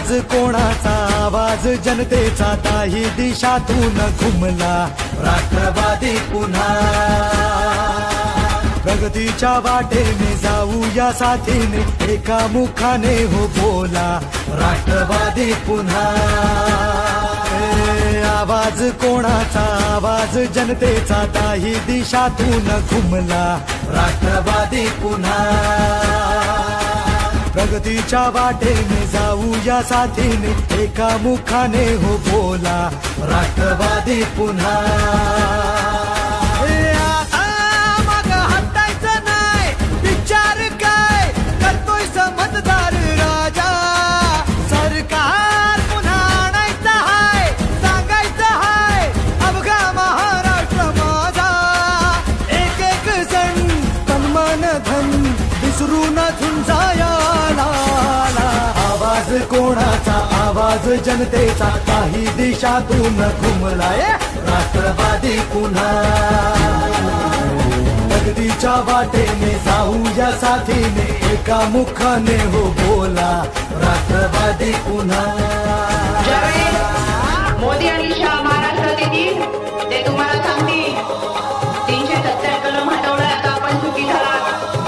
आवाज कोणाचा आवाज जनतेचा ताही दिशातून घुमला राष्ट्रवादी पुन्हा प्रगतीच्या वाटेने जाऊया साथीने एका मुखाने हो बोला राष्ट्रवादी पुन्हा आवाज कोणाचा आवाज जनतेचा ताही दिशातून घुमला राष्ट्रवादी पुन्हा प्रगतीच्या वाटेने जाऊया साथीने एका मुखाने हो बोला राष्ट्रवादी पुन्हा कोणाचा आवाज जनतेचा काही दिशातून घुमलाय राष्ट्रवादी पुन्हा प्रगतीच्या वाटेने जाऊया साथीने एका मुखाने हो बोला राष्ट्रवादी पुन्हा मोदी आणि शाह महाराष्ट्रात येतील ते तुम्हाला सांगतील 370 कलम हटवला आता आपण चुकी झाला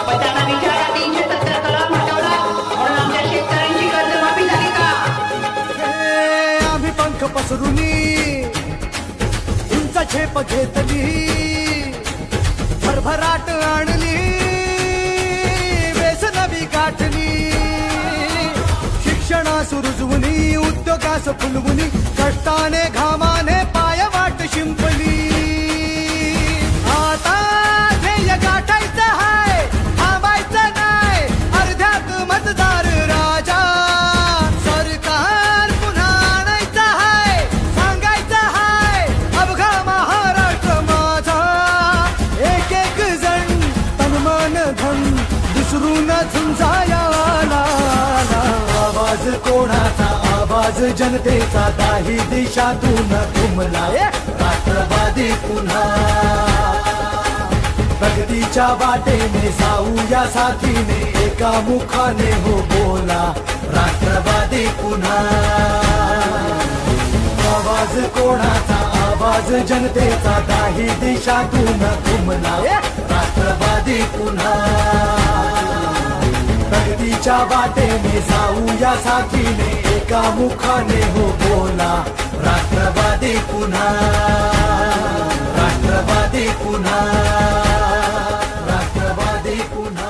पण त्यांना विचारा 370 कलम हटवला म्हणून आमच्या शेतकऱ्यांची कर्जमाफी झाली का आम्ही पंख पसरुनी उंच झेप घेतली भरभराट आणली बेस नवी गाठली शिक्षणास रुजवुनी उद्योगास फुलवुनी कष्टाने घामाने पायवाट शिंपली आता ध्येय गाठायचं हाय थांबायचं नाही अर्ध्यात मतदार राजा सरकार पुन्हा आणायचं हाय सांगायचं हाय अवघा महाराष्ट्र माझा एक एक जण तनमन धन विसरून झुंजाया आवाज कोणाचा आवाज जनतेचा काही दिशातून घुमलाय राष्ट्रवादी पुन्हा प्रगतीच्या वाटेने जाऊया साथीने एका मुखाने हो बोला राष्ट्रवादी पुन्हा आवाज कोणाचा आवाज जनतेचा काही दिशातून घुमलाय राष्ट्रवादी पुन्हा प्रगतीच्या वाटेने जाऊया साथीने एका मुखाने हो बोला राष्ट्रवादी पुन्हा राष्ट्रवादी पुन्हा राष्ट्रवादी पुन्हा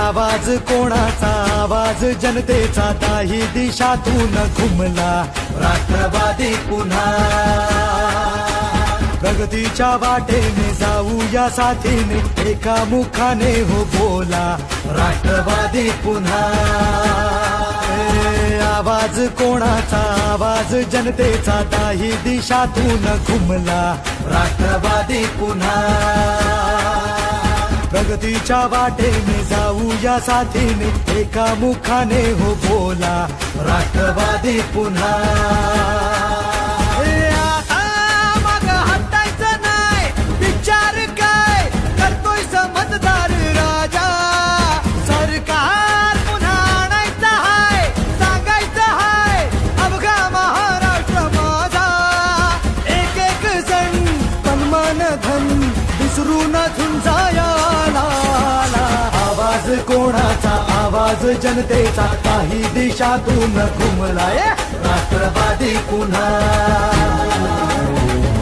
आवाज कोणाचा आवाज जनतेचा ताही दिशातून घुमला राष्ट्रवादी पुन्हा प्रगतीच्या वाटेने जाऊया साथीने एका मुखाने हो बोला राष्ट्रवादी पुन्हा आवाज कोणाचा आवाज जनतेचा ताही दिशातून घुमला राष्ट्रवादी पुन्हा प्रगतीच्या वाटेने जाऊया साथीने एका मुखाने हो बोला राष्ट्रवादी पुन्हा मग हटायचं नाही विचार काय करतोय मतदार राजा सरकार पुन्हा आणायचं हाय सांगायचं हाय अवघा महाराष्ट्र माझा एक एक जण तनमन धन विसरून झुंजाया आवाज कोणाचा आवाज जनतेचा काही दिशातून घुमलाय राष्ट्रवादी पुन्हा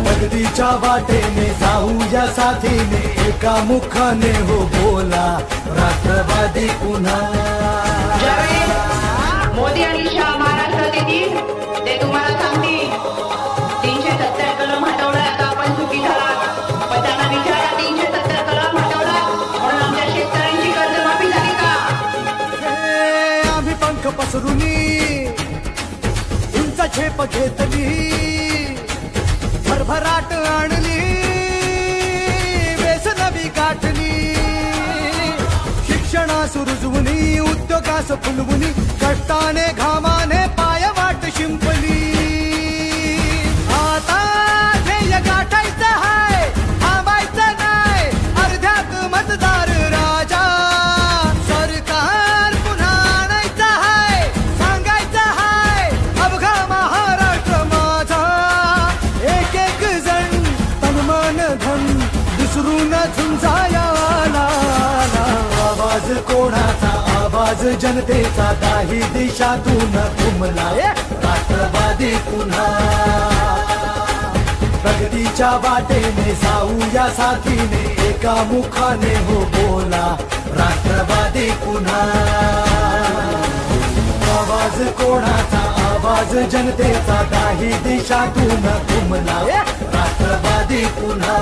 प्रगतीच्या वाटेने जाऊया साथीने एका मुखाने हो बोला राष्ट्रवादी पुन्हा मोदी आणि शाह महाराष्ट्रात येतील ते तुम्हाला सांगतील 370 कलम हटवला आता आपण चुकी झाला पण त्यांना विचारा 370 कलम हटवला म्हणून आमच्या शेतकऱ्यांची कर्जमाफी झाली का आम्ही पंख पसरुनी उंच झेप घेतली, भरभराट आणली, वेस नवी गाठली, शिक्षणास रुजवुनी, उद्योगास फुलवुनी, कष्टाने घामाने पायवाट शिंपली. आता ध्येय गाठायचं हाय, थांबायचं नाही, अर्ध्यात मतदार राजा. सरकार पुन्हा आणायचं हाय, सांगायचं हाय, अवघा महाराष्ट्र माझा. एक एक जण तन मन धन विसरून झुंजायाला. आवाज कोणाचा, आवाज जनतेचा, काही दिशातून घुमला राष्ट्रवादी पुन्हा. प्रगतीच्या वाटेने जाऊया साथीने, एका मुखाने हो बोला राष्ट्रवादी पुन्हा. आवाज कोणाचा, आवाज जनतेचा, काही दिशातून घुमला राष्ट्रवादी पुन्हा.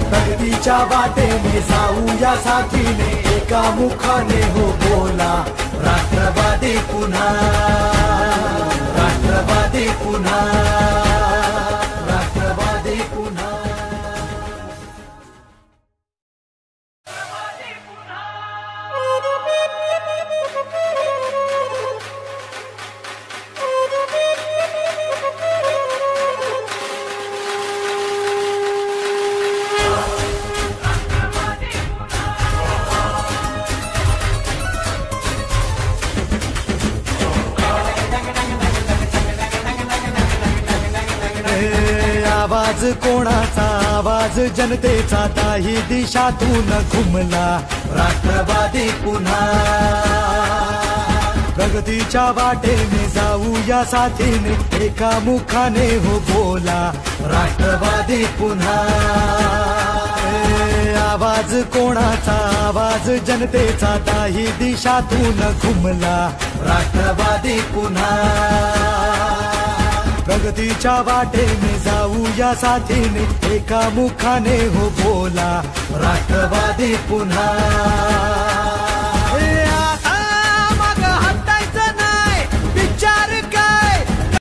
प्रगतीच्या वाटेने जाऊया साथीने, एका मुखाने हो बोला राष्ट्रवादी पुन्हा. राष्ट्रवादी पुन्हा, राष्ट्रवादी पुन्हा. आवाज कोणाचा, आवाज जनतेचा, काही दिशातून घुमला राष्ट्रवादी पुन्हा. प्रगतीच्या वाटेने जाऊया साथीने, एका मुखाने हो बोला राष्ट्रवादी पुन्हा. आवाज कोणाचा, आवाज जनतेचा, काही दिशातून घुमला राष्ट्रवादी पुन्हा. प्रगतीच्या वाटेने जाऊया साथीने, एका मुखाने हो बोला राष्ट्रवादी पुन्हा.